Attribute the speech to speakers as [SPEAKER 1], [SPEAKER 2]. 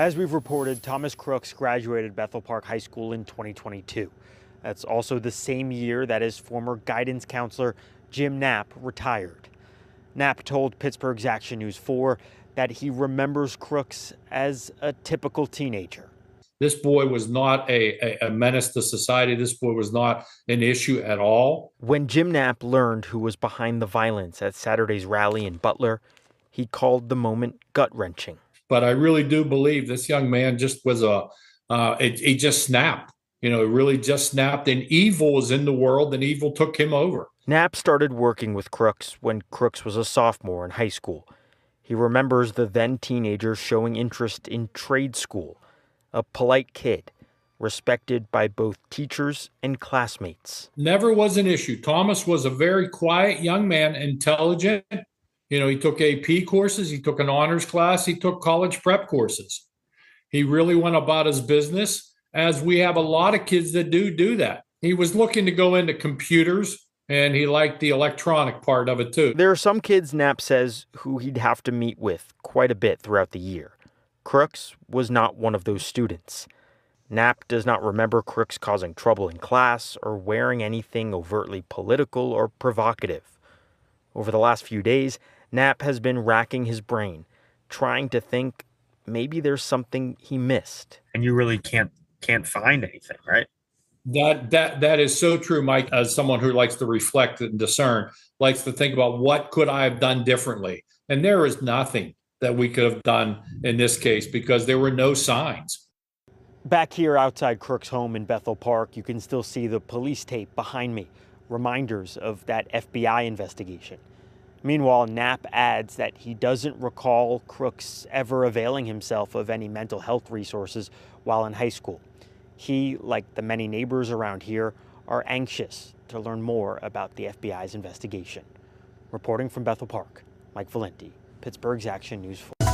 [SPEAKER 1] As we've reported, Thomas Crooks graduated Bethel Park High School in 2022. That's also the same year that his former guidance counselor, Jim Knapp, retired. Knapp told Pittsburgh's Action News 4 that he remembers Crooks as a typical teenager.
[SPEAKER 2] This boy was not a menace to society. This boy was not an issue at all.
[SPEAKER 1] When Jim Knapp learned who was behind the violence at Saturday's rally in Butler, he called the moment gut-wrenching.
[SPEAKER 2] But I really do believe this young man just was he just snapped. It really just snapped, and evil was in the world, and evil took him over.
[SPEAKER 1] Knapp started working with Crooks when Crooks was a sophomore in high school. He remembers the then teenager showing interest in trade school, a polite kid, respected by both teachers and classmates.
[SPEAKER 2] Never was an issue. Thomas was a very quiet young man, intelligent. He took AP courses, he took an honors class, he took college prep courses. He really went about his business, as we have a lot of kids that do that. He was looking to go into computers, and he liked the electronic part of it too.
[SPEAKER 1] There are some kids, Knapp says, who he'd have to meet with quite a bit throughout the year. Crooks was not one of those students. Knapp does not remember Crooks causing trouble in class or wearing anything overtly political or provocative. Over the last few days, Knapp has been racking his brain, trying to think maybe there's something he missed.
[SPEAKER 3] And you really can't find anything, right?
[SPEAKER 2] That is so true, Mike. As someone who likes to reflect and discern, likes to think about what could I have done differently. And there is nothing that we could have done in this case because there were no signs.
[SPEAKER 1] Back here outside Crooks' home in Bethel Park, you can still see the police tape behind me, reminders of that FBI investigation. Meanwhile, Knapp adds that he doesn't recall Crooks ever availing himself of any mental health resources while in high school. He, like the many neighbors around here, are anxious to learn more about the FBI's investigation. Reporting from Bethel Park, Mike Valenti, Pittsburgh's Action News 4.